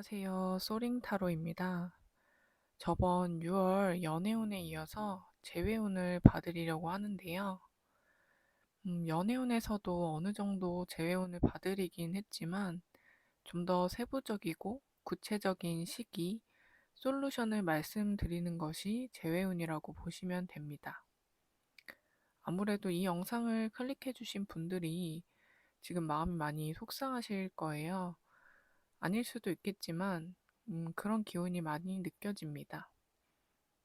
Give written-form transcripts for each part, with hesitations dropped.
안녕하세요. 소링타로입니다. 저번 6월 연애운에 이어서 재회운을 봐드리려고 하는데요. 연애운에서도 어느 정도 재회운을 봐드리긴 했지만 좀 더 세부적이고 구체적인 시기, 솔루션을 말씀드리는 것이 재회운이라고 보시면 됩니다. 아무래도 이 영상을 클릭해주신 분들이 지금 마음이 많이 속상하실 거예요. 아닐 수도 있겠지만 그런 기운이 많이 느껴집니다.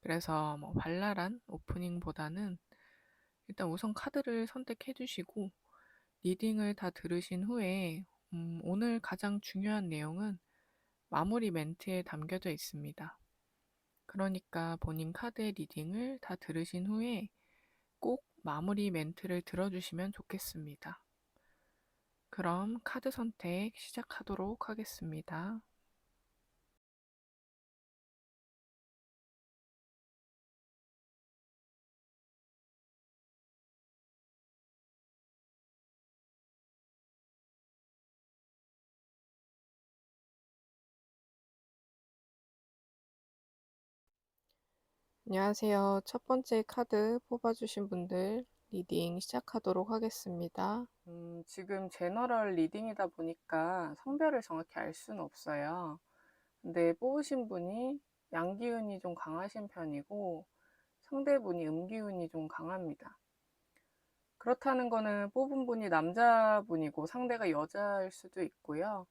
그래서 발랄한 오프닝보다는 일단 우선 카드를 선택해 주시고 리딩을 다 들으신 후에 오늘 가장 중요한 내용은 마무리 멘트에 담겨져 있습니다. 그러니까 본인 카드의 리딩을 다 들으신 후에 꼭 마무리 멘트를 들어주시면 좋겠습니다. 그럼 카드 선택 시작하도록 하겠습니다. 안녕하세요. 첫 번째 카드 뽑아주신 분들 리딩 시작하도록 하겠습니다. 지금 제너럴 리딩이다 보니까 성별을 정확히 알 수는 없어요. 근데 뽑으신 분이 양기운이 좀 강하신 편이고 상대분이 음기운이 좀 강합니다. 그렇다는 거는 뽑은 분이 남자분이고 상대가 여자일 수도 있고요.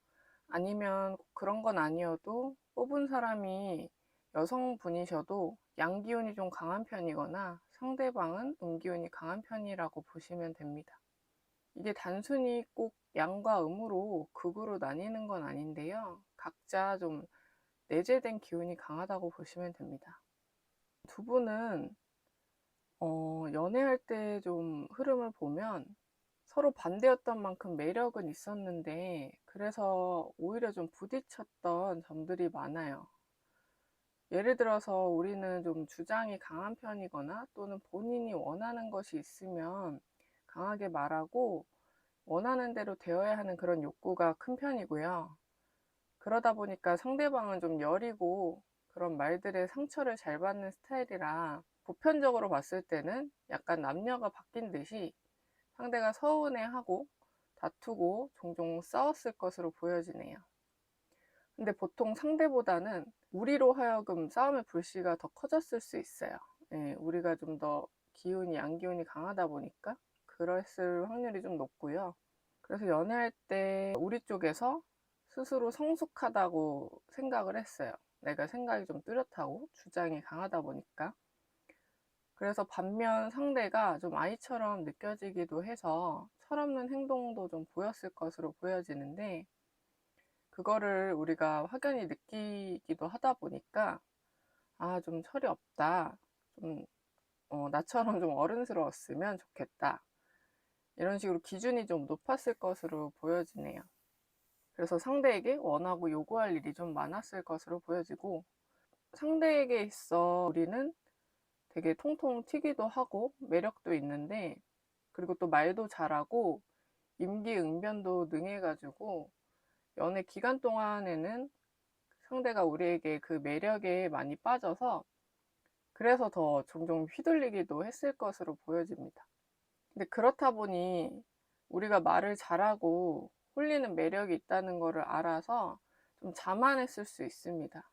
아니면 그런 건 아니어도 뽑은 사람이 여성분이셔도 양기운이 좀 강한 편이거나 상대방은 음기운이 강한 편이라고 보시면 됩니다. 이게 단순히 꼭 양과 음으로 극으로 나뉘는 건 아닌데요. 각자 좀 내재된 기운이 강하다고 보시면 됩니다. 두 분은 연애할 때 좀 흐름을 보면 서로 반대였던 만큼 매력은 있었는데 그래서 오히려 좀 부딪혔던 점들이 많아요. 예를 들어서 우리는 좀 주장이 강한 편이거나 또는 본인이 원하는 것이 있으면 강하게 말하고 원하는 대로 되어야 하는 그런 욕구가 큰 편이고요. 그러다 보니까 상대방은 좀 여리고 그런 말들에 상처를 잘 받는 스타일이라 보편적으로 봤을 때는 약간 남녀가 바뀐 듯이 상대가 서운해하고 다투고 종종 싸웠을 것으로 보여지네요. 근데 보통 상대보다는 우리로 하여금 싸움의 불씨가 더 커졌을 수 있어요. 예, 우리가 좀 더 기운이 양기운이 강하다 보니까 그랬을 확률이 좀 높고요. 그래서 연애할 때 우리 쪽에서 스스로 성숙하다고 생각을 했어요. 내가 생각이 좀 뚜렷하고 주장이 강하다 보니까. 그래서 반면 상대가 좀 아이처럼 느껴지기도 해서 철없는 행동도 좀 보였을 것으로 보여지는데 그거를 우리가 확연히 느끼기도 하다 보니까 아, 좀 철이 없다. 좀 나처럼 좀 어른스러웠으면 좋겠다. 이런 식으로 기준이 좀 높았을 것으로 보여지네요. 그래서 상대에게 원하고 요구할 일이 좀 많았을 것으로 보여지고 상대에게 있어 우리는 되게 통통 튀기도 하고 매력도 있는데 그리고 또 말도 잘하고 임기응변도 능해가지고 연애 기간 동안에는 상대가 우리에게 그 매력에 많이 빠져서 그래서 더 종종 휘둘리기도 했을 것으로 보여집니다. 근데 그렇다 보니 우리가 말을 잘하고 홀리는 매력이 있다는 것을 알아서 좀 자만했을 수 있습니다.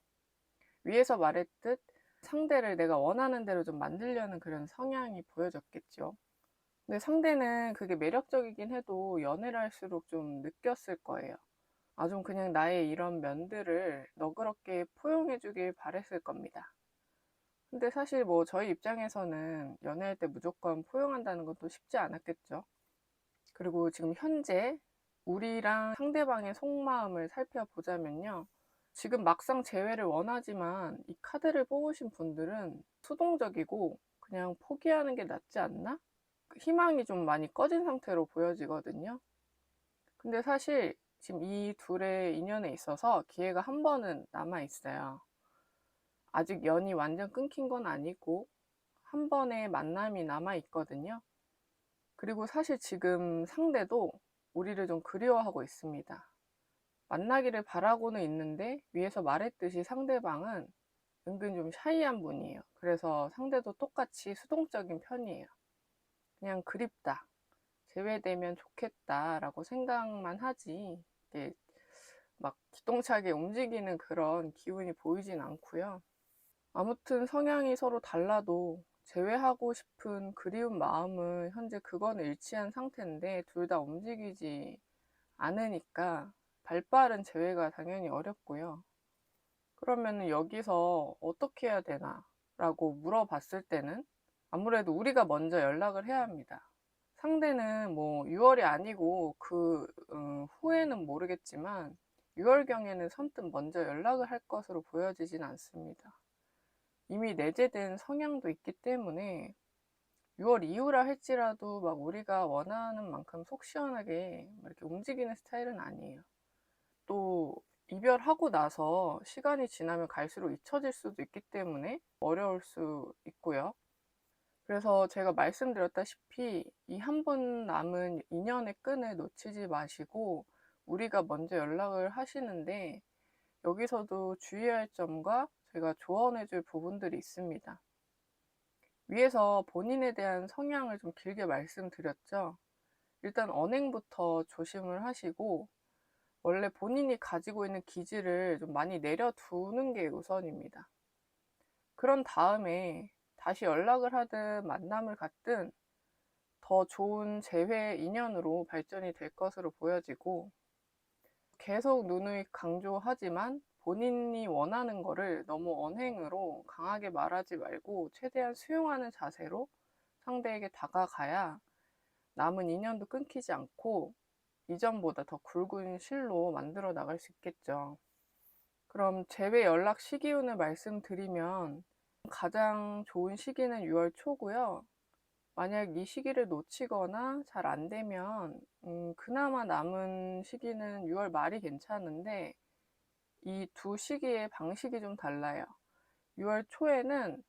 위에서 말했듯 상대를 내가 원하는 대로 좀 만들려는 그런 성향이 보여졌겠죠. 근데 상대는 그게 매력적이긴 해도 연애를 할수록 좀 느꼈을 거예요. 아, 좀 그냥 나의 이런 면들을 너그럽게 포용해 주길 바랬을 겁니다. 근데 사실 뭐 저희 입장에서는 연애할 때 무조건 포용한다는 것도 쉽지 않았겠죠. 그리고 지금 현재 우리랑 상대방의 속마음을 살펴보자면요. 지금 막상 재회를 원하지만 이 카드를 뽑으신 분들은 수동적이고 그냥 포기하는 게 낫지 않나? 희망이 좀 많이 꺼진 상태로 보여지거든요. 근데 사실 지금 이 둘의 인연에 있어서 기회가 한 번은 남아 있어요. 아직 연이 완전 끊긴 건 아니고 한 번의 만남이 남아 있거든요. 그리고 사실 지금 상대도 우리를 좀 그리워하고 있습니다. 만나기를 바라고는 있는데 위에서 말했듯이 상대방은 은근 좀 샤이한 분이에요. 그래서 상대도 똑같이 수동적인 편이에요. 그냥 그립다, 제외되면 좋겠다라고 생각만 하지 이게 막 기똥차게 움직이는 그런 기운이 보이진 않고요. 아무튼 성향이 서로 달라도 제외하고 싶은 그리운 마음은 현재 그거는 일치한 상태인데 둘 다 움직이지 않으니까 발빠른 제외가 당연히 어렵고요. 그러면 여기서 어떻게 해야 되나 라고 물어봤을 때는 아무래도 우리가 먼저 연락을 해야 합니다. 상대는 뭐 6월이 아니고 그 후에는 모르겠지만 6월경에는 선뜻 먼저 연락을 할 것으로 보여지진 않습니다. 이미 내재된 성향도 있기 때문에 6월 이후라 할지라도 막 우리가 원하는 만큼 속 시원하게 이렇게 움직이는 스타일은 아니에요. 또 이별하고 나서 시간이 지나면 갈수록 잊혀질 수도 있기 때문에 어려울 수 있고요. 그래서 제가 말씀드렸다시피 이 한 번 남은 인연의 끈을 놓치지 마시고 우리가 먼저 연락을 하시는데 여기서도 주의할 점과 제가 조언해 줄 부분들이 있습니다. 위에서 본인에 대한 성향을 좀 길게 말씀드렸죠. 일단 언행부터 조심을 하시고 원래 본인이 가지고 있는 기질을 좀 많이 내려두는 게 우선입니다. 그런 다음에 다시 연락을 하든 만남을 갖든 더 좋은 재회 인연으로 발전이 될 것으로 보여지고 계속 누누이 강조하지만 본인이 원하는 거를 너무 언행으로 강하게 말하지 말고 최대한 수용하는 자세로 상대에게 다가가야 남은 인연도 끊기지 않고 이전보다 더 굵은 실로 만들어 나갈 수 있겠죠. 그럼 재회 연락 시기운을 말씀드리면 가장 좋은 시기는 6월 초고요. 만약 이 시기를 놓치거나 잘 안 되면 그나마 남은 시기는 6월 말이 괜찮은데 이 두 시기의 방식이 좀 달라요. 6월 초에는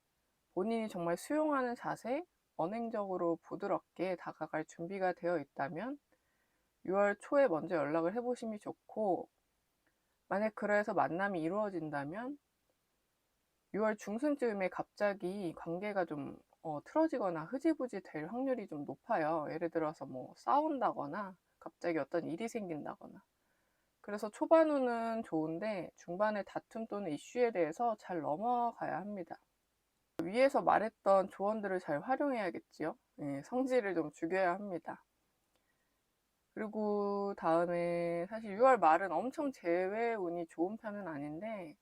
본인이 정말 수용하는 자세, 언행적으로 부드럽게 다가갈 준비가 되어 있다면 6월 초에 먼저 연락을 해보심이 좋고 만약 그래서 만남이 이루어진다면 6월 중순쯤에 갑자기 관계가 좀 틀어지거나 흐지부지 될 확률이 좀 높아요. 예를 들어서 뭐 싸운다거나 갑자기 어떤 일이 생긴다거나. 그래서 초반후는 좋은데 중반에 다툼 또는 이슈에 대해서 잘 넘어가야 합니다. 위에서 말했던 조언들을 잘 활용해야겠지요. 예, 성질을 좀 죽여야 합니다. 그리고 다음에 사실 6월 말은 엄청 재회 운이 좋은 편은 아닌데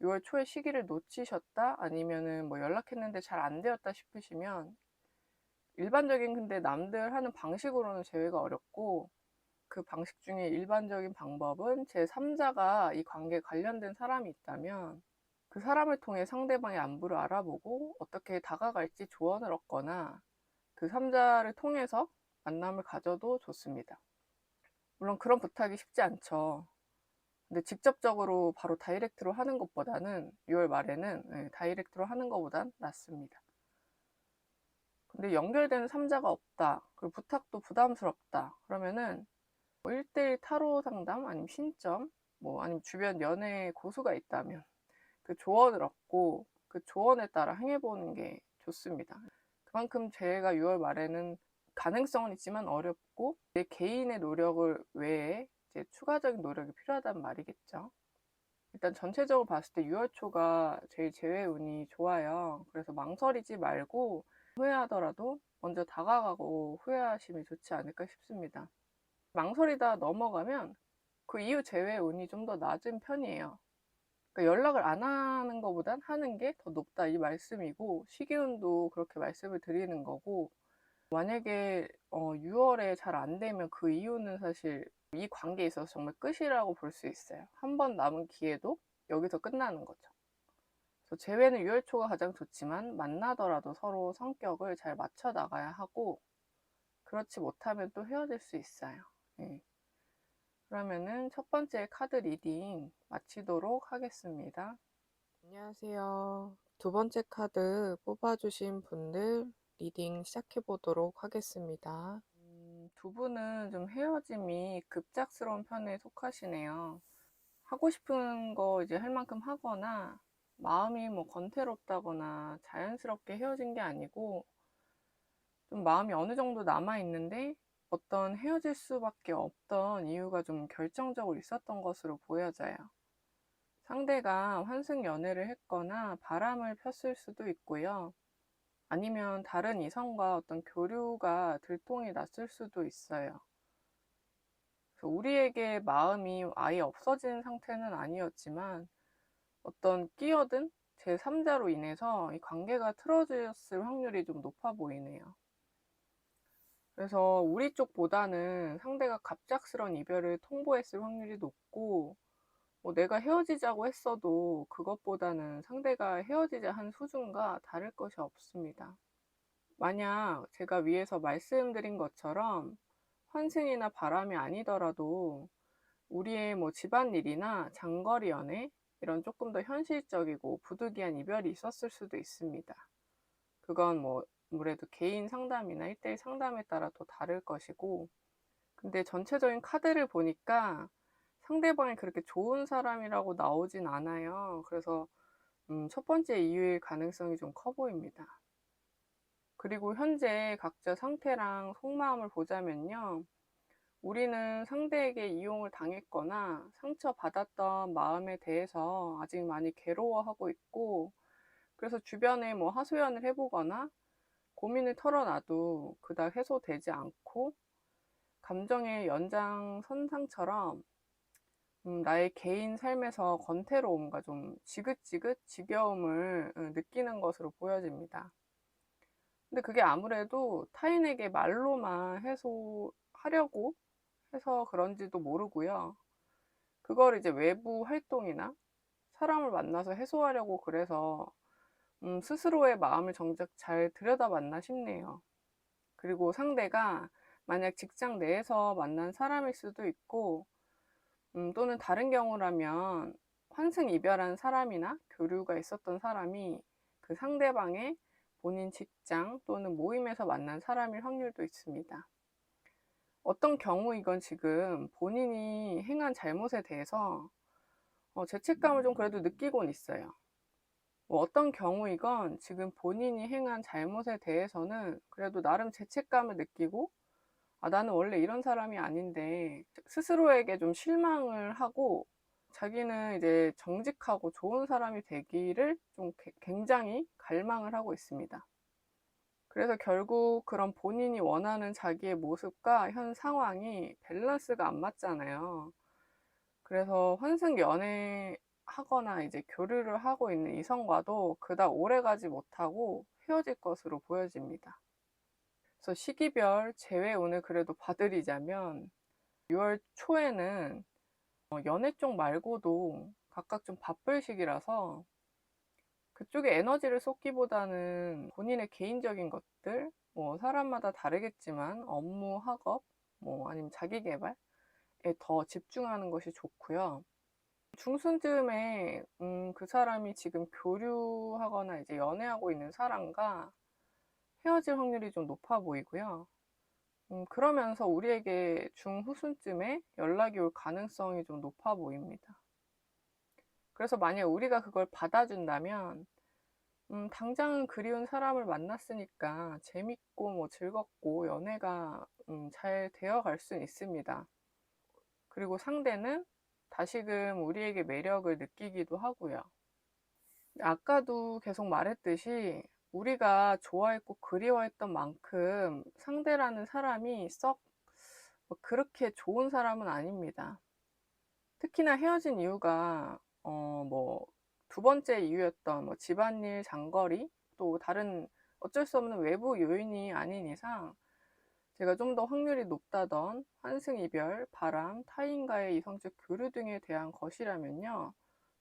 6월 초에 시기를 놓치셨다 아니면은 뭐 연락했는데 잘 안 되었다 싶으시면 일반적인 근데 남들 하는 방식으로는 재회가 어렵고 그 방식 중에 일반적인 방법은 제3자가 이 관계에 관련된 사람이 있다면 그 사람을 통해 상대방의 안부를 알아보고 어떻게 다가갈지 조언을 얻거나 그 3자를 통해서 만남을 가져도 좋습니다. 물론 그런 부탁이 쉽지 않죠. 근데 직접적으로 바로 다이렉트로 하는 것보다는 6월 말에는 다이렉트로 하는 것보단 낫습니다. 근데 연결되는 3자가 없다. 그리고 부탁도 부담스럽다. 그러면은 1대1 타로 상담 아니면 신점 뭐 아니면 주변 연애 고수가 있다면 그 조언을 얻고 그 조언에 따라 행해보는 게 좋습니다. 그만큼 제가 6월 말에는 가능성은 있지만 어렵고 내 개인의 노력을 외에 이제 추가적인 노력이 필요하단 말이겠죠. 일단 전체적으로 봤을 때 6월 초가 제일 재회 운이 좋아요. 그래서 망설이지 말고 후회하더라도 먼저 다가가고 후회하심이 좋지 않을까 싶습니다. 망설이다 넘어가면 그 이후 재회 운이 좀 더 낮은 편이에요. 그러니까 연락을 안 하는 것보단 하는 게 더 높다 이 말씀이고 시기운도 그렇게 말씀을 드리는 거고 만약에 6월에 잘 안 되면 그 이유는 사실 이 관계에 있어서 정말 끝이라고 볼 수 있어요. 한 번 남은 기회도 여기서 끝나는 거죠. 그래서 재회는 6월 초가 가장 좋지만 만나더라도 서로 성격을 잘 맞춰 나가야 하고 그렇지 못하면 또 헤어질 수 있어요. 네. 그러면은 첫 번째 카드 리딩 마치도록 하겠습니다. 안녕하세요. 두 번째 카드 뽑아주신 분들 리딩 시작해 보도록 하겠습니다. 두 분은 좀 헤어짐이 급작스러운 편에 속하시네요. 하고 싶은 거 이제 할 만큼 하거나 마음이 뭐 건태롭다거나 자연스럽게 헤어진 게 아니고 좀 마음이 어느 정도 남아 있는데 어떤 헤어질 수밖에 없던 이유가 좀 결정적으로 있었던 것으로 보여져요. 상대가 환승 연애를 했거나 바람을 폈을 수도 있고요. 아니면 다른 이성과 어떤 교류가 들통이 났을 수도 있어요. 그래서 우리에게 마음이 아예 없어진 상태는 아니었지만 어떤 끼어든 제3자로 인해서 이 관계가 틀어졌을 확률이 좀 높아 보이네요. 그래서 우리 쪽보다는 상대가 갑작스러운 이별을 통보했을 확률이 높고, 뭐 내가 헤어지자고 했어도 그것보다는 상대가 헤어지자 한 수준과 다를 것이 없습니다. 만약 제가 위에서 말씀드린 것처럼 환승이나 바람이 아니더라도 우리의 뭐 집안일이나 장거리 연애, 이런 조금 더 현실적이고 부득이한 이별이 있었을 수도 있습니다. 그건 뭐 아무래도 개인 상담이나 1대1 상담에 따라 또 다를 것이고, 근데 전체적인 카드를 보니까 상대방이 그렇게 좋은 사람이라고 나오진 않아요. 그래서 첫 번째 이유일 가능성이 좀 커 보입니다. 그리고 현재 각자 상태랑 속마음을 보자면요, 우리는 상대에게 이용을 당했거나 상처받았던 마음에 대해서 아직 많이 괴로워하고 있고, 그래서 주변에 뭐 하소연을 해보거나 고민을 털어놔도 그닥 해소되지 않고, 감정의 연장선상처럼 나의 개인 삶에서 권태로움과 좀 지긋지긋 지겨움을 느끼는 것으로 보여집니다. 근데 그게 아무래도 타인에게 말로만 해소하려고 해서 그런지도 모르고요. 그걸 이제 외부 활동이나 사람을 만나서 해소하려고 그래서 스스로의 마음을 정작 잘 들여다봤나 싶네요. 그리고 상대가 만약 직장 내에서 만난 사람일 수도 있고, 또는 다른 경우라면 환승 이별한 사람이나 교류가 있었던 사람이 그 상대방의 본인 직장 또는 모임에서 만난 사람일 확률도 있습니다. 어떤 경우이건 지금 본인이 행한 잘못에 대해서 죄책감을 좀 그래도 느끼곤 있어요. 뭐 어떤 경우이건 지금 본인이 행한 잘못에 대해서는 그래도 나름 죄책감을 느끼고, 아, 나는 원래 이런 사람이 아닌데 스스로에게 좀 실망을 하고 자기는 이제 정직하고 좋은 사람이 되기를 좀 굉장히 갈망을 하고 있습니다. 그래서 결국 그런 본인이 원하는 자기의 모습과 현 상황이 밸런스가 안 맞잖아요. 그래서 환승 연애하거나 이제 교류를 하고 있는 이성과도 그닥 오래 가지 못하고 헤어질 것으로 보여집니다. 그래서 시기별 재회운을 그래도 봐드리자면 6월 초에는 연애 쪽 말고도 각각 좀 바쁠 시기라서 그쪽에 에너지를 쏟기보다는 본인의 개인적인 것들, 뭐 사람마다 다르겠지만 업무, 학업, 뭐 아니면 자기 개발에 더 집중하는 것이 좋고요. 중순쯤에 그 사람이 지금 교류하거나 이제 연애하고 있는 사람과 헤어질 확률이 좀 높아 보이고요. 그러면서 우리에게 중후순쯤에 연락이 올 가능성이 좀 높아 보입니다. 그래서 만약 우리가 그걸 받아준다면 당장은 그리운 사람을 만났으니까 재밌고 뭐 즐겁고 연애가 잘 되어 갈 수 있습니다. 그리고 상대는 다시금 우리에게 매력을 느끼기도 하고요. 아까도 계속 말했듯이 우리가 좋아했고 그리워했던 만큼 상대라는 사람이 썩 그렇게 좋은 사람은 아닙니다. 특히나 헤어진 이유가 뭐 두 번째 이유였던 뭐 집안일, 장거리, 또 다른 어쩔 수 없는 외부 요인이 아닌 이상 제가 좀 더 확률이 높다던 환승 이별, 바람, 타인과의 이성적 교류 등에 대한 것이라면요,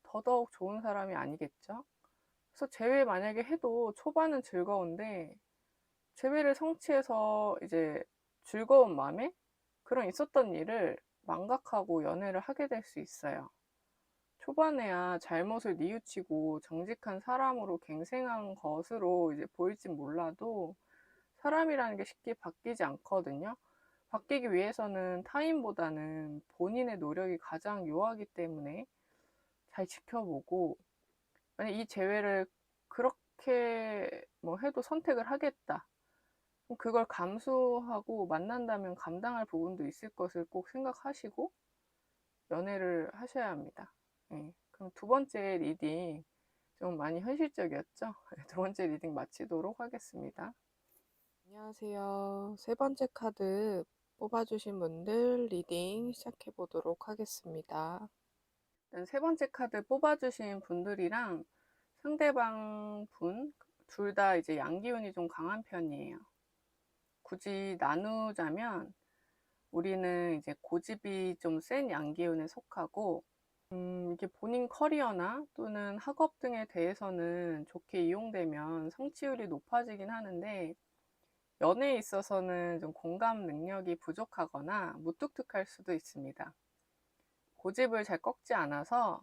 더더욱 좋은 사람이 아니겠죠. 그래서 재회 만약에 해도 초반은 즐거운데 재회를 성취해서 이제 즐거운 마음에 그런 있었던 일을 망각하고 연애를 하게 될 수 있어요. 초반에야 잘못을 뉘우치고 정직한 사람으로 갱생한 것으로 이제 보일진 몰라도 사람이라는 게 쉽게 바뀌지 않거든요. 바뀌기 위해서는 타인보다는 본인의 노력이 가장 요하기 때문에 잘 지켜보고, 만약 이 재회를 그렇게 뭐 해도 선택을 하겠다, 그럼 그걸 감수하고 만난다면 감당할 부분도 있을 것을 꼭 생각하시고 연애를 하셔야 합니다. 네. 그럼 두 번째 리딩 좀 많이 현실적이었죠? 두 번째 리딩 마치도록 하겠습니다. 안녕하세요. 세 번째 카드 뽑아주신 분들 리딩 시작해 보도록 하겠습니다. 세 번째 카드 뽑아주신 분들이랑 상대방 분 둘 다 이제 양기운이 좀 강한 편이에요. 굳이 나누자면 우리는 이제 고집이 좀 센 양기운에 속하고, 이게 본인 커리어나 또는 학업 등에 대해서는 좋게 이용되면 성취율이 높아지긴 하는데, 연애에 있어서는 좀 공감 능력이 부족하거나 무뚝뚝할 수도 있습니다. 고집을 잘 꺾지 않아서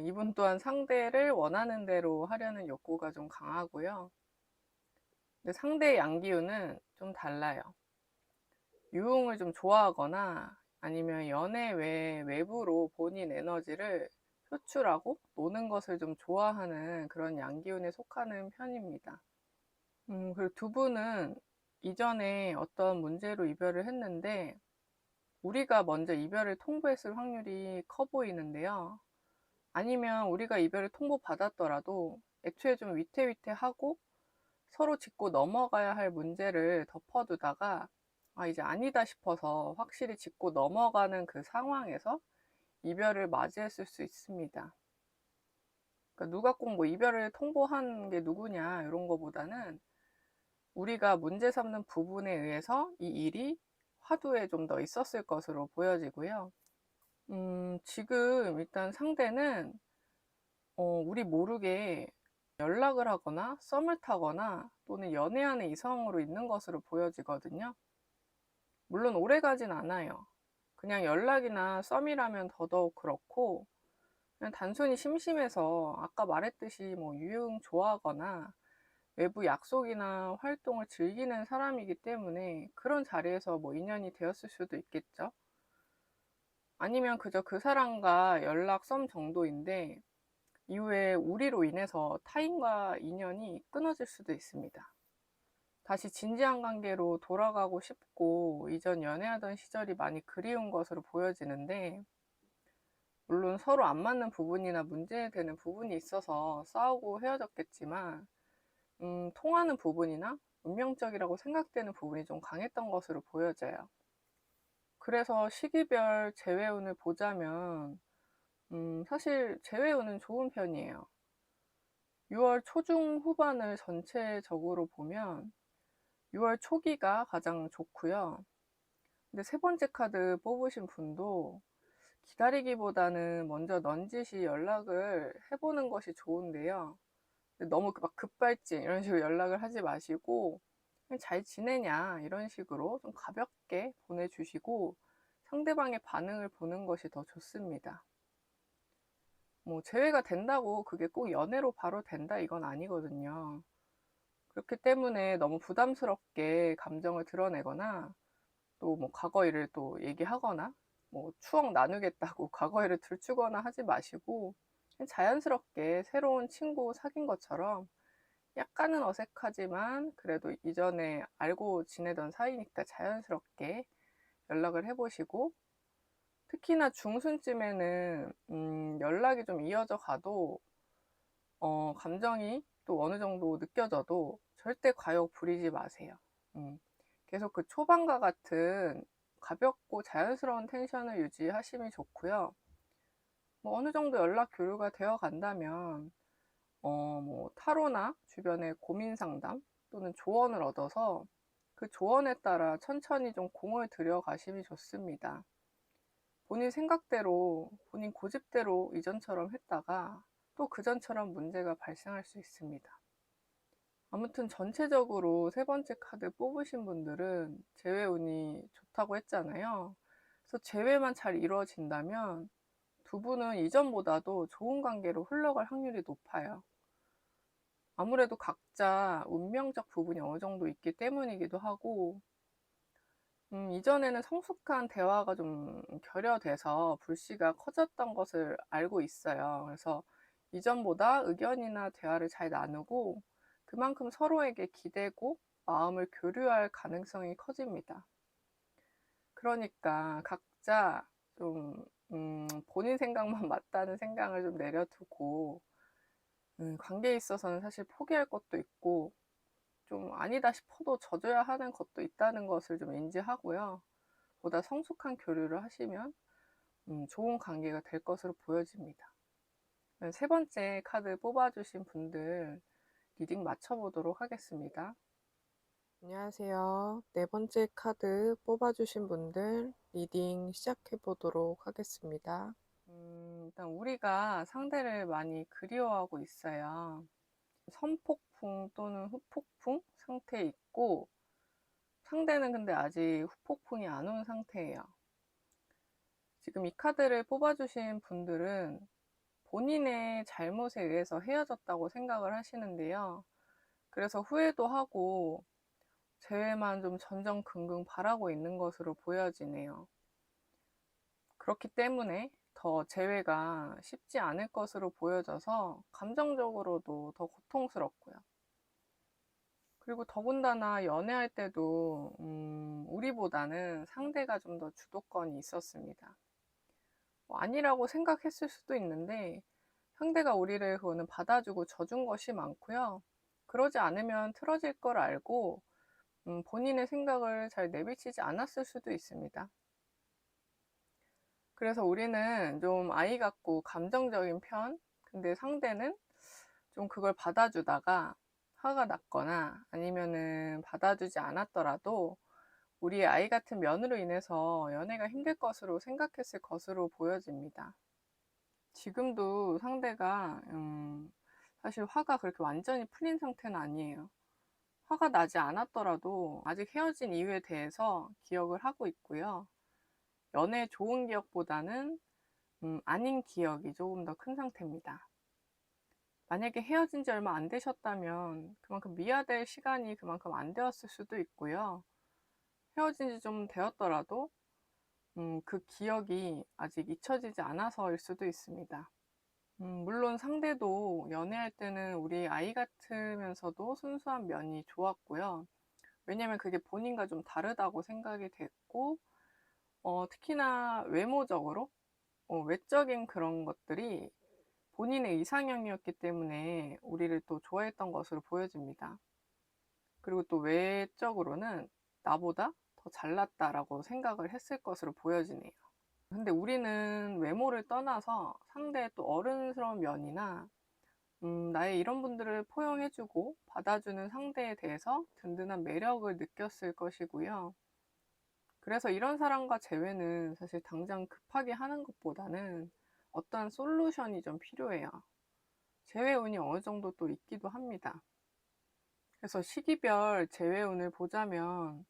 이분 또한 상대를 원하는 대로 하려는 욕구가 좀 강하고요. 근데 상대의 양기운은 좀 달라요. 유흥을 좀 좋아하거나 아니면 연애 외에 외부로 본인 에너지를 표출하고 노는 것을 좀 좋아하는 그런 양기운에 속하는 편입니다. 그리고 두 분은 이전에 어떤 문제로 이별을 했는데 우리가 먼저 이별을 통보했을 확률이 커 보이는데요. 아니면 우리가 이별을 통보받았더라도 애초에 좀 위태위태하고 서로 짚고 넘어가야 할 문제를 덮어두다가 이제 아니다 싶어서 확실히 짚고 넘어가는 그 상황에서 이별을 맞이했을 수 있습니다. 그러니까 누가 꼭 뭐 이별을 통보한 게 누구냐 이런 거보다는 우리가 문제 삼는 부분에 의해서 이 일이 화두에 좀 더 있었을 것으로 보여지고요. 지금 일단 상대는 우리 모르게 연락을 하거나 썸을 타거나 또는 연애하는 이성으로 있는 것으로 보여지거든요. 물론 오래 가진 않아요. 그냥 연락이나 썸이라면 더더욱 그렇고, 그냥 단순히 심심해서 아까 말했듯이 뭐 유흥 좋아하거나 외부 약속이나 활동을 즐기는 사람이기 때문에 그런 자리에서 뭐 인연이 되었을 수도 있겠죠. 아니면 그저 그 사람과 연락 썸 정도인데 이후에 우리로 인해서 타인과 인연이 끊어질 수도 있습니다. 다시 진지한 관계로 돌아가고 싶고 이전 연애하던 시절이 많이 그리운 것으로 보여지는데, 물론 서로 안 맞는 부분이나 문제되는 부분이 있어서 싸우고 헤어졌겠지만 통하는 부분이나 운명적이라고 생각되는 부분이 좀 강했던 것으로 보여져요. 그래서 시기별 재회운을 보자면 사실 재회운은 좋은 편이에요. 6월 초중 후반을 전체적으로 보면 6월 초기가 가장 좋고요. 근데 세 번째 카드 뽑으신 분도 기다리기보다는 먼저 넌지시 연락을 해보는 것이 좋은데요. 너무 막 급발진 이런 식으로 연락을 하지 마시고 그냥 잘 지내냐 이런 식으로 좀 가볍게 보내주시고 상대방의 반응을 보는 것이 더 좋습니다. 뭐 재회가 된다고 그게 꼭 연애로 바로 된다 이건 아니거든요. 그렇기 때문에 너무 부담스럽게 감정을 드러내거나 또 뭐 과거 일을 또 얘기하거나 뭐 추억 나누겠다고 과거 일을 들추거나 하지 마시고 그냥 자연스럽게 새로운 친구 사귄 것처럼 약간은 어색하지만 그래도 이전에 알고 지내던 사이니까 자연스럽게 연락을 해보시고, 특히나 중순쯤에는 연락이 좀 이어져 가도 감정이 또 어느 정도 느껴져도 절대 과욕 부리지 마세요. 계속 그 초반과 같은 가볍고 자연스러운 텐션을 유지하시면 좋고요. 뭐 어느 정도 연락 교류가 되어 간다면 뭐 타로나 주변의 고민 상담 또는 조언을 얻어서 그 조언에 따라 천천히 좀 공을 들여 가심이 좋습니다. 본인 생각대로, 본인 고집대로 이전처럼 했다가 또 그전처럼 문제가 발생할 수 있습니다. 아무튼 전체적으로 세 번째 카드 뽑으신 분들은 재회운이 좋다고 했잖아요. 그래서 재회만 잘 이루어진다면 두 분은 이전보다도 좋은 관계로 흘러갈 확률이 높아요. 아무래도 각자 운명적 부분이 어느 정도 있기 때문이기도 하고, 이전에는 성숙한 대화가 좀 결여돼서 불씨가 커졌던 것을 알고 있어요. 그래서 이전보다 의견이나 대화를 잘 나누고 그만큼 서로에게 기대고 마음을 교류할 가능성이 커집니다. 그러니까 각자 좀 본인 생각만 맞다는 생각을 좀 내려두고 관계에 있어서는 사실 포기할 것도 있고 좀 아니다 싶어도 져줘야 하는 것도 있다는 것을 좀 인지하고요. 보다 성숙한 교류를 하시면 좋은 관계가 될 것으로 보여집니다. 세 번째 카드 뽑아주신 분들 리딩 맞춰보도록 하겠습니다. 안녕하세요. 네 번째 카드 뽑아주신 분들 리딩 시작해보도록 하겠습니다. 일단 우리가 상대를 많이 그리워하고 있어요. 선폭풍 또는 후폭풍 상태에 있고 상대는 근데 아직 후폭풍이 안 온 상태예요. 지금 이 카드를 뽑아주신 분들은 본인의 잘못에 의해서 헤어졌다고 생각을 하시는데요. 그래서 후회도 하고 재회만 좀 전전긍긍 바라고 있는 것으로 보여지네요. 그렇기 때문에 더 재회가 쉽지 않을 것으로 보여져서 감정적으로도 더 고통스럽고요. 그리고 더군다나 연애할 때도 우리보다는 상대가 좀 더 주도권이 있었습니다. 아니라고 생각했을 수도 있는데 상대가 우리를 그거는 받아주고 져준 것이 많고요. 그러지 않으면 틀어질 걸 알고 본인의 생각을 잘 내비치지 않았을 수도 있습니다. 그래서 우리는 좀 아이 같고 감정적인 편, 근데 상대는 좀 그걸 받아주다가 화가 났거나 아니면은 받아주지 않았더라도 우리의 아이 같은 면으로 인해서 연애가 힘들 것으로 생각했을 것으로 보여집니다. 지금도 상대가 사실 화가 그렇게 완전히 풀린 상태는 아니에요. 화가 나지 않았더라도 아직 헤어진 이유에 대해서 기억을 하고 있고요. 연애 좋은 기억보다는 아닌 기억이 조금 더 큰 상태입니다. 만약에 헤어진 지 얼마 안 되셨다면 그만큼 미화될 시간이 그만큼 안 되었을 수도 있고요. 헤어진 지 좀 되었더라도 그 기억이 아직 잊혀지지 않아서일 수도 있습니다. 물론 상대도 연애할 때는 우리 아이 같으면서도 순수한 면이 좋았고요. 왜냐면 그게 본인과 좀 다르다고 생각이 됐고, 특히나 외모적으로, 외적인 그런 것들이 본인의 이상형이었기 때문에 우리를 또 좋아했던 것으로 보여집니다. 그리고 또 외적으로는 나보다 더 잘났다라고 생각을 했을 것으로 보여지네요. 근데 우리는 외모를 떠나서 상대의 또 어른스러운 면이나 나의 이런 분들을 포용해주고 받아주는 상대에 대해서 든든한 매력을 느꼈을 것이고요. 그래서 이런 사람과 재회는 사실 당장 급하게 하는 것보다는 어떠한 솔루션이 좀 필요해요. 재회 운이 어느 정도 또 있기도 합니다. 그래서 시기별 재회 운을 보자면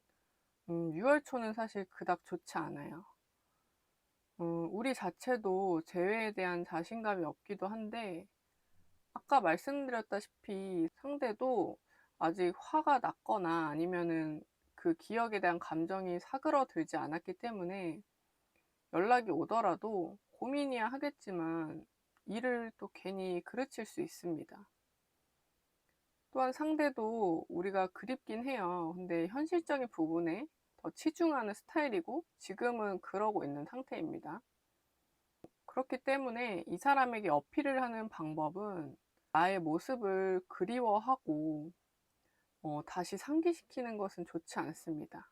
6월 초는 사실 그닥 좋지 않아요. 우리 자체도 재회에 대한 자신감이 없기도 한데 아까 말씀드렸다시피 상대도 아직 화가 났거나 아니면은 그 기억에 대한 감정이 사그러들지 않았기 때문에 연락이 오더라도 고민이야 하겠지만 일을 또 괜히 그르칠 수 있습니다. 또한 상대도 우리가 그립긴 해요. 근데 현실적인 부분에 더 치중하는 스타일이고 지금은 그러고 있는 상태입니다. 그렇기 때문에 이 사람에게 어필을 하는 방법은 나의 모습을 그리워하고 다시 상기시키는 것은 좋지 않습니다.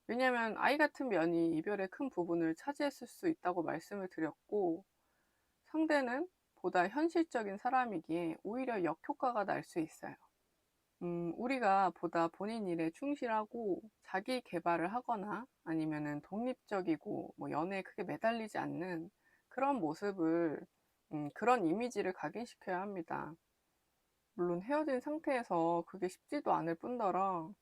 왜냐하면 아이 같은 면이 이별의 큰 부분을 차지했을 수 있다고 말씀을 드렸고 상대는 보다 현실적인 사람이기에 오히려 역효과가 날 수 있어요. 우리가 보다 본인 일에 충실하고 자기 개발을 하거나 아니면은 독립적이고 뭐 연애에 크게 매달리지 않는 그런 모습을 그런 이미지를 각인시켜야 합니다. 물론 헤어진 상태에서 그게 쉽지도 않을 뿐더러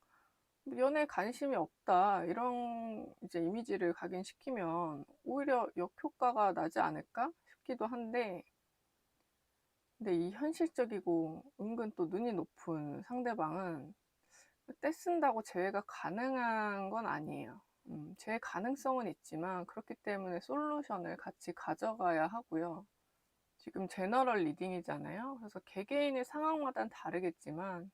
연애에 관심이 없다 이런 이제 이미지를 각인시키면 오히려 역효과가 나지 않을까 싶기도 한데 근데 이 현실적이고 은근 또 눈이 높은 상대방은 떼쓴다고 재회가 가능한 건 아니에요. 제 가능성은 있지만 그렇기 때문에 솔루션을 같이 가져가야 하고요. 지금 제너럴 리딩이잖아요. 그래서 개개인의 상황마다는 다르겠지만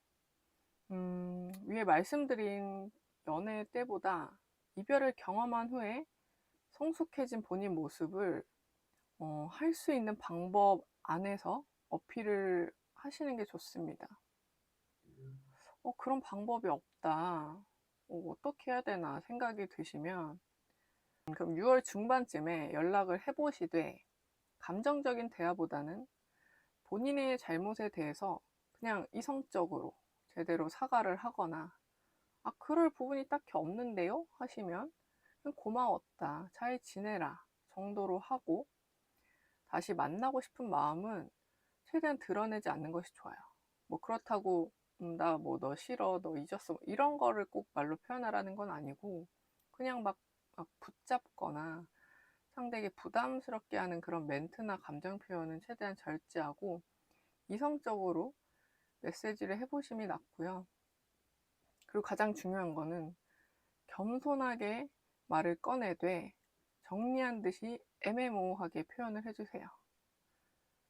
위에 말씀드린 연애 때보다 이별을 경험한 후에 성숙해진 본인 모습을 할 수 있는 방법 안에서 어필을 하시는 게 좋습니다. 그런 방법이 없다. 어떻게 해야 되나 생각이 드시면 그럼 6월 중반쯤에 연락을 해보시되 감정적인 대화보다는 본인의 잘못에 대해서 그냥 이성적으로 제대로 사과를 하거나 그럴 부분이 딱히 없는데요? 하시면 그냥 고마웠다, 잘 지내라 정도로 하고 다시 만나고 싶은 마음은 최대한 드러내지 않는 것이 좋아요. 뭐 그렇다고 나 뭐 너 싫어, 너 잊었어 이런 거를 꼭 말로 표현하라는 건 아니고 그냥 막 붙잡거나 상대에게 부담스럽게 하는 그런 멘트나 감정 표현은 최대한 절제하고 이성적으로 메시지를 해보심이 낫고요. 그리고 가장 중요한 거는 겸손하게 말을 꺼내되 정리한 듯이 애매모호하게 표현을 해주세요.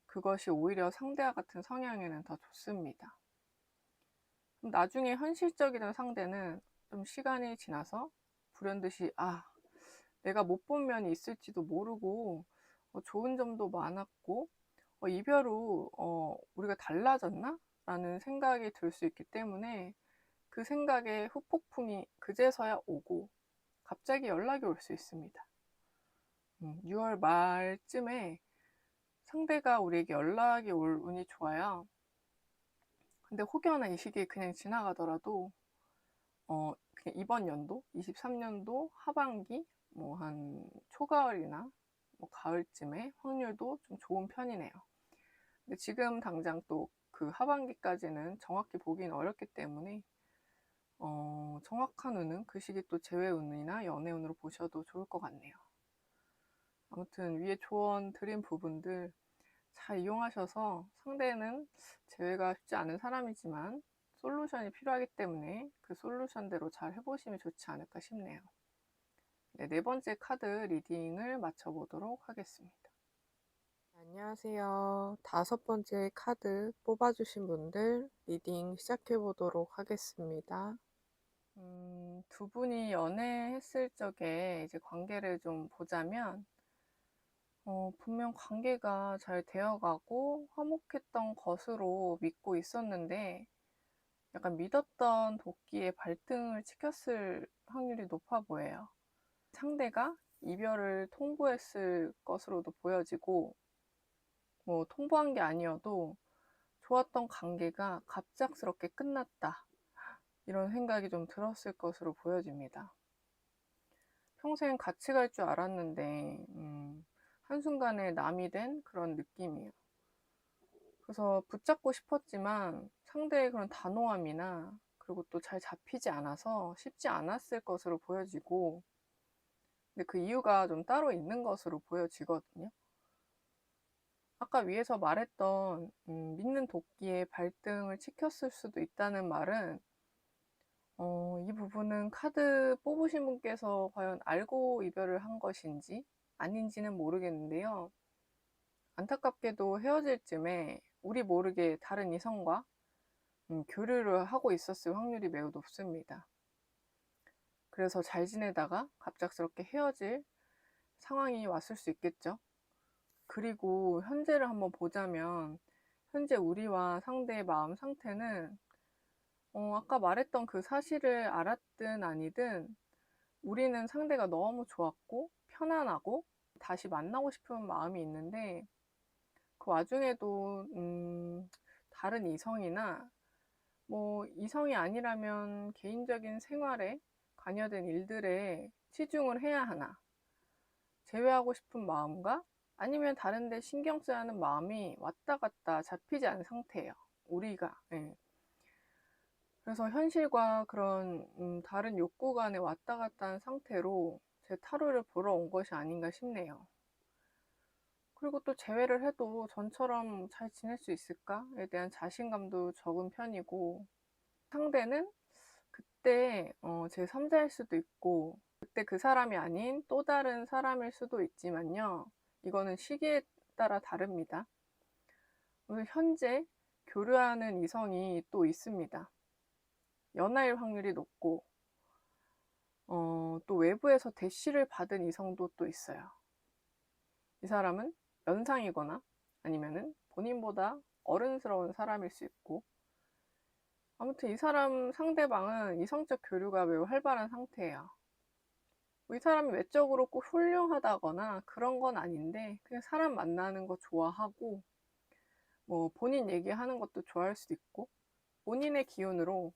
그것이 오히려 상대와 같은 성향에는 더 좋습니다. 나중에 현실적이던 상대는 좀 시간이 지나서 불현듯이 내가 못 본 면이 있을지도 모르고 좋은 점도 많았고 이별 후 우리가 달라졌나? 라는 생각이 들 수 있기 때문에 그 생각에 후폭풍이 그제서야 오고 갑자기 연락이 올 수 있습니다. 6월 말쯤에 상대가 우리에게 연락이 올 운이 좋아요. 근데 혹여나 이 시기에 그냥 지나가더라도 그냥 이번 연도 23년도 하반기 뭐 한 초가을이나 뭐 가을쯤에 확률도 좀 좋은 편이네요. 근데 지금 당장 또 그 하반기까지는 정확히 보기는 어렵기 때문에 정확한 운은 그 시기 또 재회운이나 연애운으로 보셔도 좋을 것 같네요. 아무튼 위에 조언 드린 부분들 잘 이용하셔서 상대는 재회가 쉽지 않은 사람이지만 솔루션이 필요하기 때문에 그 솔루션대로 잘 해보시면 좋지 않을까 싶네요. 네 번째 카드 리딩을 마쳐보도록 하겠습니다. 안녕하세요. 5번째 카드 뽑아주신 분들 리딩 시작해보도록 하겠습니다. 두 분이 연애했을 적에 이제 관계를 좀 보자면 분명 관계가 잘 되어가고 화목했던 것으로 믿고 있었는데 약간 믿었던 도끼에 발등을 찍혔을 확률이 높아 보여요. 상대가 이별을 통보했을 것으로도 보여지고 뭐 통보한 게 아니어도 좋았던 관계가 갑작스럽게 끝났다 이런 생각이 좀 들었을 것으로 보여집니다. 평생 같이 갈 줄 알았는데 한순간에 남이 된 그런 느낌이에요. 그래서 붙잡고 싶었지만 상대의 그런 단호함이나 그리고 또 잘 잡히지 않아서 쉽지 않았을 것으로 보여지고 근데 그 이유가 좀 따로 있는 것으로 보여지거든요. 아까 위에서 말했던 믿는 도끼에 발등을 찍혔을 수도 있다는 말은 이 부분은 카드 뽑으신 분께서 과연 알고 이별을 한 것인지 아닌지는 모르겠는데요. 안타깝게도 헤어질 쯤에 우리 모르게 다른 이성과 교류를 하고 있었을 확률이 매우 높습니다. 그래서 잘 지내다가 갑작스럽게 헤어질 상황이 왔을 수 있겠죠. 그리고 현재를 한번 보자면 현재 우리와 상대의 마음 상태는 아까 말했던 그 사실을 알았든 아니든 우리는 상대가 너무 좋았고 편안하고 다시 만나고 싶은 마음이 있는데 그 와중에도 다른 이성이나 뭐 이성이 아니라면 개인적인 생활에 관여된 일들에 치중을 해야 하나 제외하고 싶은 마음과 아니면 다른 데 신경 써야 하는 마음이 왔다 갔다 잡히지 않은 상태예요. 우리가. 예. 그래서 현실과 그런 다른 욕구 간에 왔다 갔다 한 상태로 제 타로를 보러 온 것이 아닌가 싶네요. 그리고 또 재회를 해도 전처럼 잘 지낼 수 있을까에 대한 자신감도 적은 편이고 상대는 그때 제 3자일 수도 있고 그때 그 사람이 아닌 또 다른 사람일 수도 있지만요. 이거는 시기에 따라 다릅니다. 오늘 현재 교류하는 이성이 또 있습니다. 연하일 확률이 높고, 또 외부에서 대시를 받은 이성도 또 있어요. 이 사람은 연상이거나 아니면은 본인보다 어른스러운 사람일 수 있고, 아무튼 이 사람 상대방은 이성적 교류가 매우 활발한 상태예요. 이 사람이 외적으로 꼭 훌륭하다거나 그런 건 아닌데 그냥 사람 만나는 거 좋아하고, 뭐 본인 얘기하는 것도 좋아할 수도 있고, 본인의 기운으로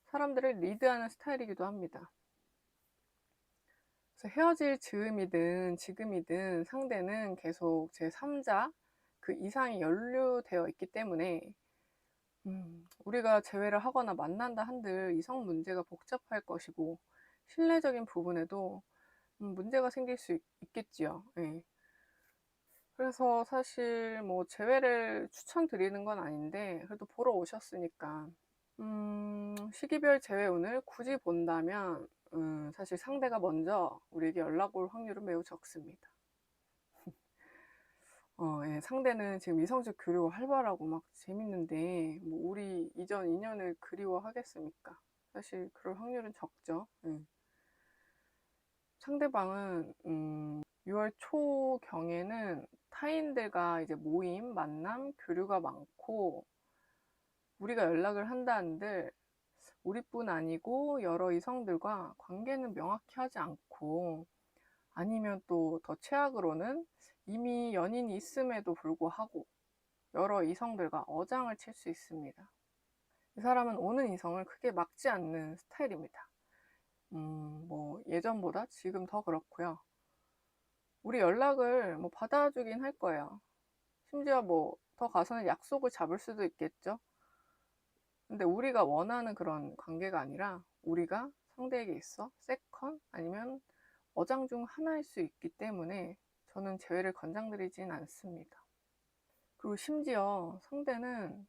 사람들을 리드하는 스타일이기도 합니다. 그래서 헤어질 즈음이든 지금이든 상대는 계속 제3자 그 이상이 연루되어 있기 때문에 우리가 재회를 하거나 만난다 한들 이성 문제가 복잡할 것이고, 신뢰적인 부분에도 문제가 생길 수 있겠지요. 예. 그래서 사실 뭐 재회를 추천드리는 건 아닌데 그래도 보러 오셨으니까 시기별 재회운을 굳이 본다면 사실 상대가 먼저 우리에게 연락 올 확률은 매우 적습니다. 예, 상대는 지금 이성적 교류가 활발하고 막 재밌는데 뭐 우리 이전 인연을 그리워하겠습니까? 사실 그럴 확률은 적죠. 예. 상대방은 6월 초경에는 타인들과 이제 모임, 만남, 교류가 많고, 우리가 연락을 한다 한들 우리뿐 아니고 여러 이성들과 관계는 명확히 하지 않고, 아니면 또 더 최악으로는 이미 연인이 있음에도 불구하고 여러 이성들과 어장을 칠 수 있습니다. 이 사람은 오는 이성을 크게 막지 않는 스타일입니다. 뭐 예전보다 지금 더 그렇고요. 우리 연락을 뭐 받아주긴 할 거예요. 심지어 뭐 더 가서는 약속을 잡을 수도 있겠죠. 근데 우리가 원하는 그런 관계가 아니라 우리가 상대에게 있어 세컨 아니면 어장 중 하나일 수 있기 때문에 저는 재회를 권장드리진 않습니다. 그리고 심지어 상대는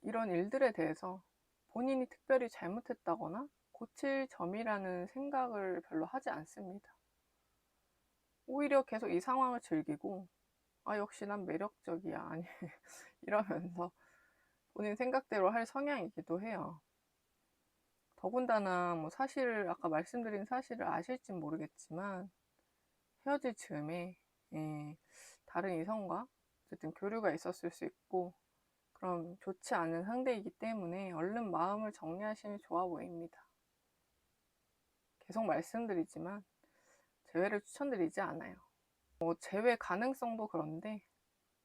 이런 일들에 대해서 본인이 특별히 잘못했다거나 고칠 점이라는 생각을 별로 하지 않습니다. 오히려 계속 이 상황을 즐기고, 아, 역시 난 매력적이야. 아니, 이러면서 본인 생각대로 할 성향이기도 해요. 더군다나 뭐 사실을, 아까 말씀드린 사실을 아실진 모르겠지만, 헤어질 즈음에, 다른 이성과 어쨌든 교류가 있었을 수 있고, 그럼 좋지 않은 상대이기 때문에 얼른 마음을 정리하시면 좋아 보입니다. 계속 말씀드리지만, 재회를 추천드리지 않아요. 뭐 재회 가능성도 그런데,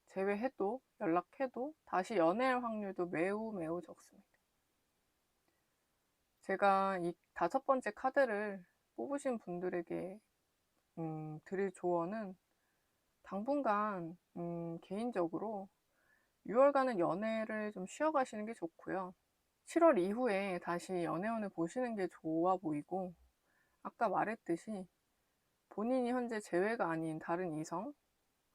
제외해도 연락해도 다시 연애할 확률도 매우 매우 적습니다. 제가 이 5번째 카드를 뽑으신 분들에게 드릴 조언은 당분간 개인적으로 6월간은 연애를 좀 쉬어가시는 게 좋고요. 7월 이후에 다시 연애운을 보시는 게 좋아 보이고, 아까 말했듯이 본인이 현재 재회가 아닌 다른 이성,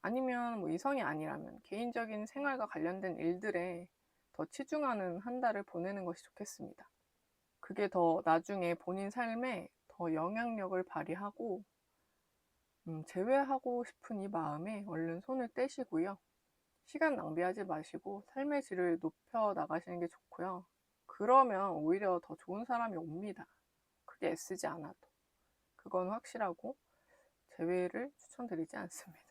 아니면 뭐 이성이 아니라면 개인적인 생활과 관련된 일들에 더 치중하는 한 달을 보내는 것이 좋겠습니다. 그게 더 나중에 본인 삶에 더 영향력을 발휘하고 제외하고 싶은 이 마음에 얼른 손을 떼시고요. 시간 낭비하지 마시고 삶의 질을 높여 나가시는 게 좋고요. 그러면 오히려 더 좋은 사람이 옵니다. 크게 애쓰지 않아도. 그건 확실하고 재회를 추천드리지 않습니다.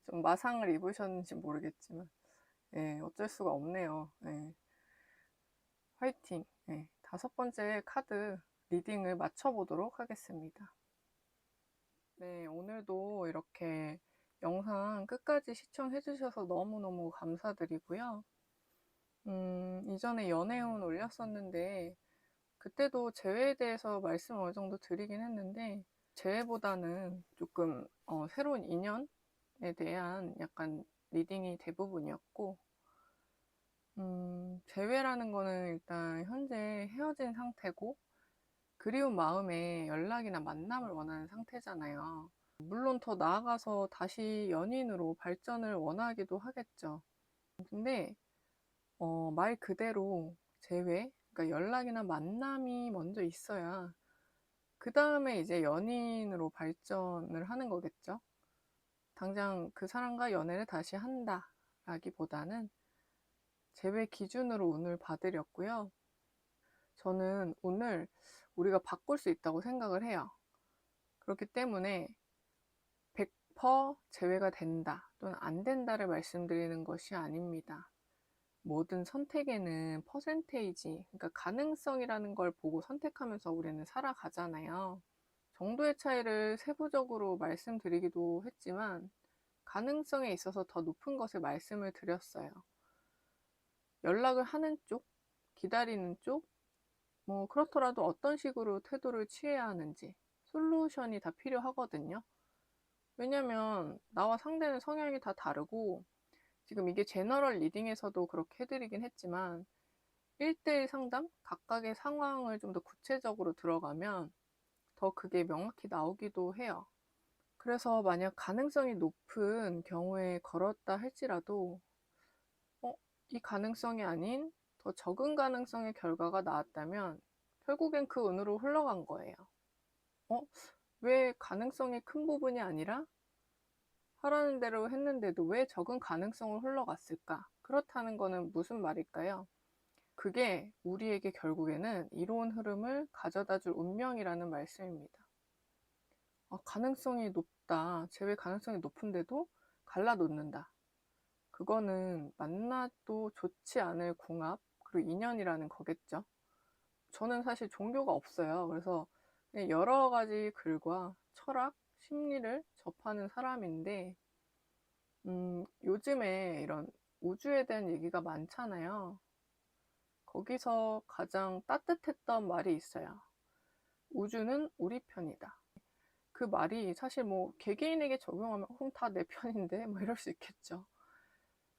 좀 마상을 입으셨는지 모르겠지만 어쩔 수가 없네요. 화이팅! 5번째 카드 리딩을 맞춰보도록 하겠습니다. 네, 오늘도 이렇게 영상 끝까지 시청해주셔서 너무너무 감사드리고요. 이전에 연애운 올렸었는데 그때도 재회에 대해서 말씀 어느 정도 드리긴 했는데 재회보다는 조금 새로운 인연에 대한 약간 리딩이 대부분이었고, 재회라는 거는 일단 현재 헤어진 상태고 그리운 마음에 연락이나 만남을 원하는 상태잖아요. 물론 더 나아가서 다시 연인으로 발전을 원하기도 하겠죠. 근데 말 그대로 재회, 그러니까 연락이나 만남이 먼저 있어야 그 다음에 이제 연인으로 발전을 하는 거겠죠. 당장 그 사람과 연애를 다시 한다 라기보다는 제외 기준으로 운을 받으렸고요. 저는 운을 우리가 바꿀 수 있다고 생각을 해요. 그렇기 때문에 100% 제외가 된다 또는 안 된다를 말씀드리는 것이 아닙니다. 모든 선택에는 퍼센테이지, 그러니까 가능성이라는 걸 보고 선택하면서 우리는 살아가잖아요. 정도의 차이를 세부적으로 말씀드리기도 했지만 가능성에 있어서 더 높은 것을 말씀을 드렸어요. 연락을 하는 쪽, 기다리는 쪽, 뭐 그렇더라도 어떤 식으로 태도를 취해야 하는지 솔루션이 다 필요하거든요. 왜냐면 나와 상대는 성향이 다 다르고, 지금 이게 제너럴 리딩에서도 그렇게 해드리긴 했지만 1대1 상담, 각각의 상황을 좀 더 구체적으로 들어가면 더 그게 명확히 나오기도 해요. 그래서 만약 가능성이 높은 경우에 걸었다 할지라도 이 가능성이 아닌 더 적은 가능성의 결과가 나왔다면 결국엔 그 운으로 흘러간 거예요. 왜 가능성이 큰 부분이 아니라 하라는 대로 했는데도 왜 적은 가능성을 흘러갔을까? 그렇다는 거는 무슨 말일까요? 그게 우리에게 결국에는 이로운 흐름을 가져다 줄 운명이라는 말씀입니다. 가능성이 높다, 제외 가능성이 높은데도 갈라놓는다. 그거는 만나도 좋지 않을 궁합, 그리고 인연이라는 거겠죠. 저는 사실 종교가 없어요. 그래서 그냥 여러 가지 글과 철학, 심리를 접하는 사람인데, 요즘에 이런 우주에 대한 얘기가 많잖아요. 거기서 가장 따뜻했던 말이 있어요. 우주는 우리 편이다. 그 말이 사실 뭐 개개인에게 적용하면 그럼 다 내 편인데 뭐 이럴 수 있겠죠.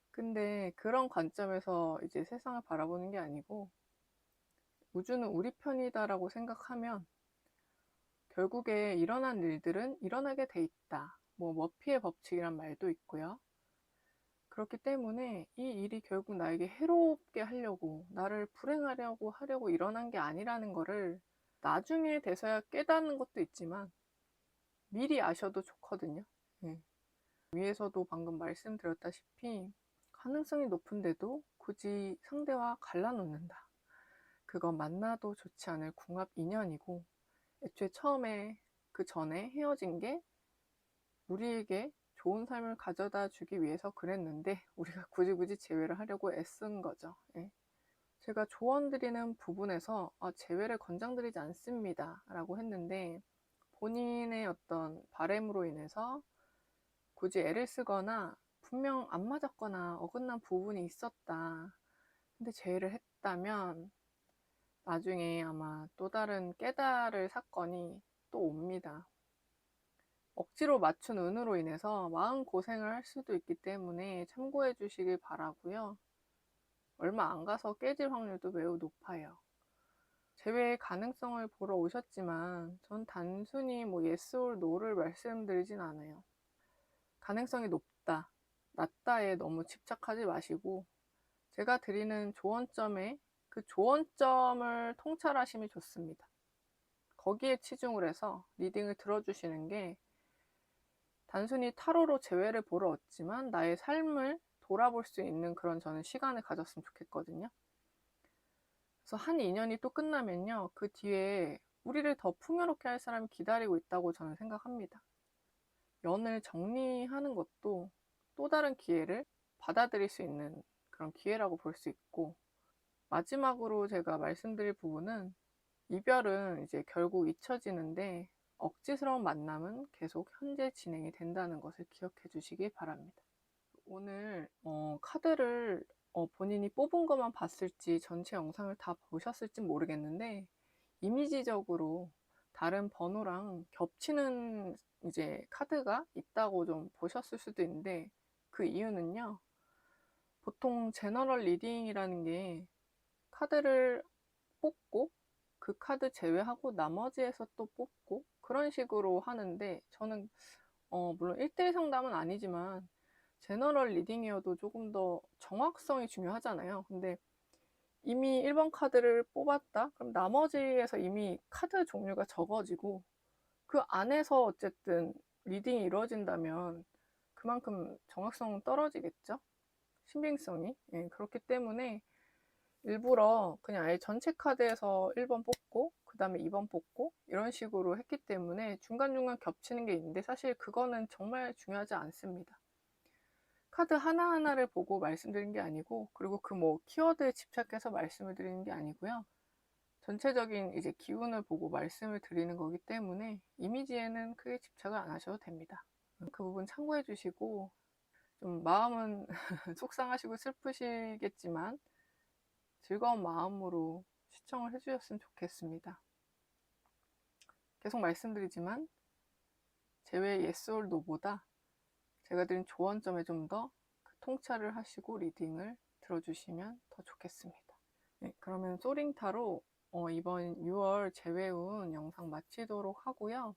근데 그런 관점에서 이제 세상을 바라보는 게 아니고 우주는 우리 편이다라고 생각하면 결국에 일어난 일들은 일어나게 돼 있다. 뭐 머피의 법칙이란 말도 있고요. 그렇기 때문에 이 일이 결국 나에게 해롭게 하려고, 나를 불행하려고 일어난 게 아니라는 거를 나중에 돼서야 깨닫는 것도 있지만 미리 아셔도 좋거든요. 네. 위에서도 방금 말씀드렸다시피 가능성이 높은데도 굳이 상대와 갈라놓는다. 그건 만나도 좋지 않을 궁합 인연이고, 애초에 처음에 그 전에 헤어진 게 우리에게 좋은 삶을 가져다 주기 위해서 그랬는데 우리가 굳이 제외를 하려고 애쓴 거죠. 예. 제가 조언 드리는 부분에서 제외를 권장드리지 않습니다 라고 했는데, 본인의 어떤 바램으로 인해서 굳이 애를 쓰거나 분명 안 맞았거나 어긋난 부분이 있었다, 근데 제외를 했다면 나중에 아마 또 다른 깨달을 사건이 또 옵니다. 억지로 맞춘 운으로 인해서 마음고생을 할 수도 있기 때문에 참고해 주시길 바라고요. 얼마 안 가서 깨질 확률도 매우 높아요. 제외의 가능성을 보러 오셨지만 전 단순히 뭐 yes or no를 말씀드리진 않아요. 가능성이 높다, 낮다에 너무 집착하지 마시고 제가 드리는 조언점에 그 조언점을 통찰하심이 좋습니다. 거기에 치중을 해서 리딩을 들어주시는 게 단순히 타로로 재회를 보러 왔지만 나의 삶을 돌아볼 수 있는 그런 저는 시간을 가졌으면 좋겠거든요. 그래서 한 인연이 또 끝나면요, 그 뒤에 우리를 더 풍요롭게 할 사람이 기다리고 있다고 저는 생각합니다. 연을 정리하는 것도 또 다른 기회를 받아들일 수 있는 그런 기회라고 볼 수 있고, 마지막으로 제가 말씀드릴 부분은 이별은 이제 결국 잊혀지는데 억지스러운 만남은 계속 현재 진행이 된다는 것을 기억해 주시기 바랍니다. 오늘 카드를 본인이 뽑은 것만 봤을지 전체 영상을 다 보셨을지 모르겠는데 이미지적으로 다른 번호랑 겹치는 이제 카드가 있다고 좀 보셨을 수도 있는데, 그 이유는요, 보통 제너럴 리딩이라는 게 카드를 뽑고 그 카드 제외하고 나머지에서 또 뽑고 그런 식으로 하는데, 저는 물론 1대1 상담은 아니지만 제너럴 리딩이어도 조금 더 정확성이 중요하잖아요. 근데 이미 1번 카드를 뽑았다? 그럼 나머지에서 이미 카드 종류가 적어지고 그 안에서 어쨌든 리딩이 이루어진다면 그만큼 정확성은 떨어지겠죠? 신빙성이. 예, 그렇기 때문에 일부러 그냥 아예 전체 카드에서 1번 뽑고 그 다음에 2번 뽑고 이런 식으로 했기 때문에 중간중간 겹치는 게 있는데 사실 그거는 정말 중요하지 않습니다. 카드 하나하나를 보고 말씀드린 게 아니고, 그리고 그 뭐 키워드에 집착해서 말씀을 드리는 게 아니고요. 전체적인 이제 기운을 보고 말씀을 드리는 거기 때문에 이미지에는 크게 집착을 안 하셔도 됩니다. 그 부분 참고해 주시고, 좀 마음은 속상하시고 슬프시겠지만 즐거운 마음으로 시청을 해주셨으면 좋겠습니다. 계속 말씀드리지만 제외 yes or no보다 제가 드린 조언점에 좀 더 통찰을 하시고 리딩을 들어주시면 더 좋겠습니다. 네, 그러면 소링타로 이번 6월 재회운 영상 마치도록 하고요.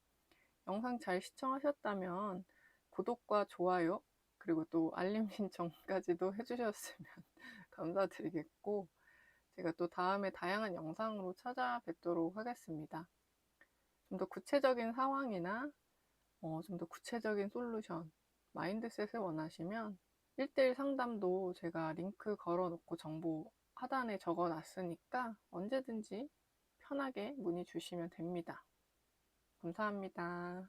영상 잘 시청하셨다면 구독과 좋아요 그리고 또 알림 신청까지도 해주셨으면 감사드리겠고, 제가 또 다음에 다양한 영상으로 찾아뵙도록 하겠습니다. 좀 더 구체적인 상황이나 좀 더 구체적인 솔루션, 마인드셋을 원하시면 1대1 상담도 제가 링크 걸어놓고 정보 하단에 적어 놨으니까 언제든지 편하게 문의 주시면 됩니다. 감사합니다.